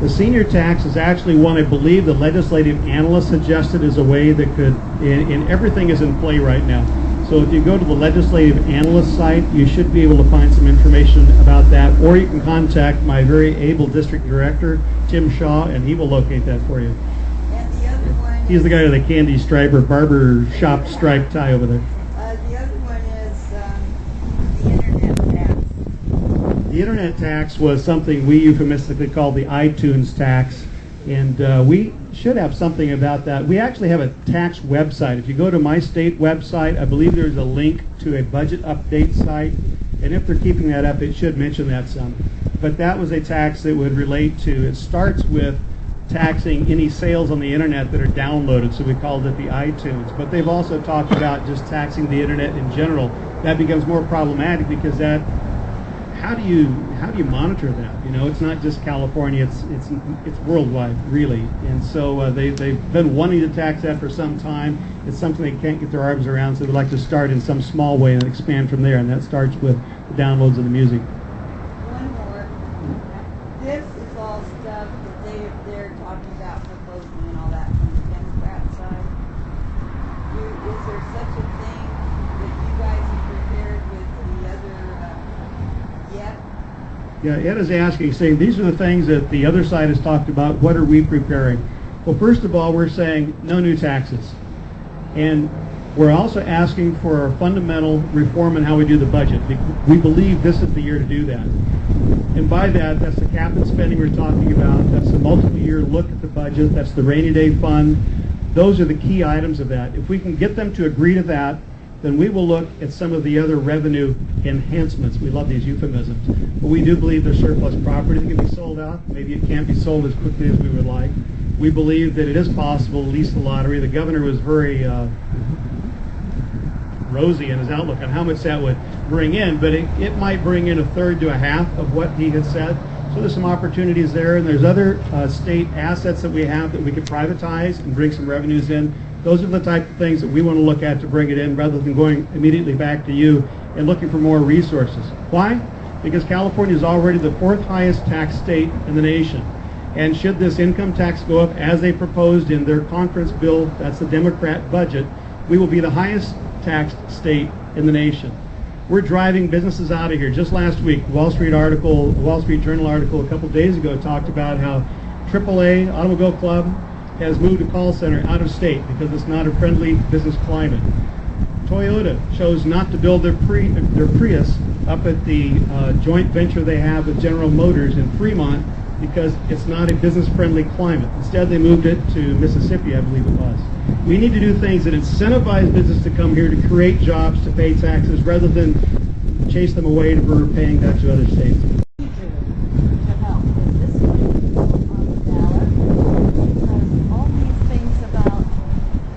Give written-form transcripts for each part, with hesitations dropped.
The senior tax is actually one I believe the legislative analyst suggested as a way that could, and everything is in play right now. So if you go to the legislative analyst site, you should be able to find some information about that, or you can contact my very able district director, Tim Shaw, and he will locate that for you. And the other one He's the guy with the candy stripe or barber shop striped tie over there. the other one is the internet tax. The internet tax was something we euphemistically called the iTunes tax, and we should have something about that. We actually have a tax website. If you go to my state website, I believe there's a link to a budget update site, and if they're keeping that up, it should mention that some. But that was a tax that would relate to, it starts with taxing any sales on the internet that are downloaded, so we called it the iTunes. But they've also talked about just taxing the internet in general. That becomes more problematic because that, how do you monitor that? You know, it's not just California, it's worldwide, really. And so they've been wanting to tax that for some time. It's something they can't get their arms around, so they'd like to start in some small way and expand from there, and that starts with the downloads of the music. One more. This is all stuff that they're talking about proposing and all that from the Democrat side. Is there such a thing that you guys have prepared with the other yet? Yeah, Ed is asking, saying these are the things that the other side has talked about. What are we preparing? Well, first of all, we're saying no new taxes. And we're also asking for a fundamental reform in how we do the budget. We believe this is the year to do that. And by that, that's the cap and spending we're talking about. That's the multiple-year look at the budget. That's the rainy day fund. Those are the key items of that. If we can get them to agree to that, then we will look at some of the other revenue enhancements. We love these euphemisms. But we do believe there's surplus property that can be sold out. Maybe it can't be sold as quickly as we would like. We believe that it is possible to lease the lottery. The governor was very rosy in his outlook on how much that would bring in, but it might bring in a third to a half of what he had said. So there's some opportunities there, and there's other state assets that we have that we could privatize and bring some revenues in. Those are the type of things that we want to look at to bring it in, rather than going immediately back to you and looking for more resources. Why? Because California is already the 4th highest tax state in the nation. And should this income tax go up as they proposed in their conference bill, that's the Democrat budget, we will be the highest taxed state in the nation. We're driving businesses out of here. Just last week, Wall Street Journal article a couple days ago talked about how AAA Automobile Club has moved a call center out of state because it's not a friendly business climate. Toyota chose not to build their Prius up at the joint venture they have with General Motors in Fremont because it's not a business-friendly climate. Instead, they moved it to Mississippi, I believe it was. We need to do things that incentivize business to come here, to create jobs, to pay taxes, rather than chase them away for paying that to other states.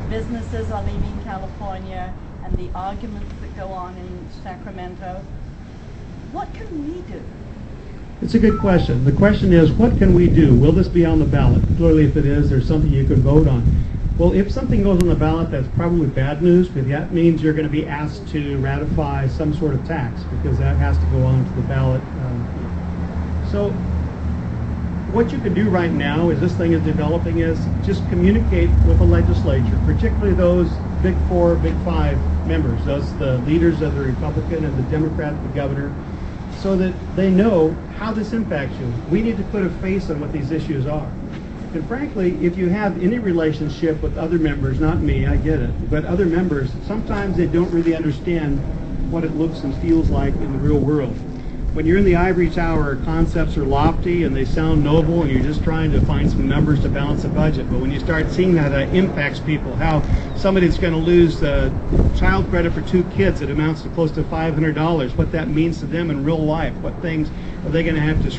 Businesses are leaving California and the arguments that go on in Sacramento. What can we do? It's a good question. The question is, what can we do? Will this be on the ballot? Clearly, if it is, there's something you can vote on. Well, if something goes on the ballot, that's probably bad news, because that means you're going to be asked to ratify some sort of tax, because that has to go on to the ballot. So what you can do right now, as this thing is developing, is just communicate with the legislature, particularly those big 4, big 5 members, those the leaders of the Republican and the Democrat, the governor, so that they know how this impacts you. We need to put a face on what these issues are. And frankly, if you have any relationship with other members, not me, I get it, but other members, sometimes they don't really understand what it looks and feels like in the real world. When you're in the ivory tower, concepts are lofty and they sound noble, and you're just trying to find some numbers to balance the budget. But when you start seeing that impacts people, how somebody's going to lose the child credit for 2 kids that amounts to close to $500, what that means to them in real life, what things are they going to have to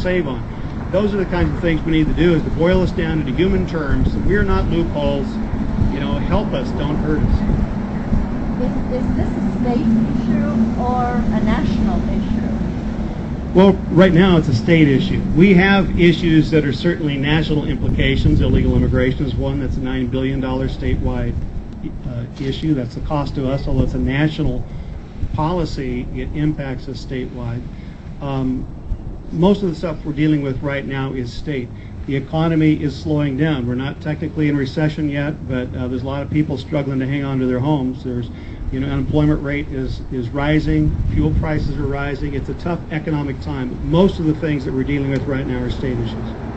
save on. Those are the kinds of things we need to do, is to boil us down into human terms. We're not loopholes. Help us, don't hurt us. Is this a state issue or a national issue? Well, right now it's a state issue. We have issues that are certainly national implications. Illegal immigration is one. That's a $9 billion statewide issue. That's the cost to us, although it's a national policy, it impacts us statewide. most of the stuff we're dealing with right now is state. The economy is slowing down. We're not technically in recession yet, but there's a lot of people struggling to hang on to their homes. There's, unemployment rate is rising. Fuel prices are rising. It's a tough economic time. Most of the things that we're dealing with right now are state issues.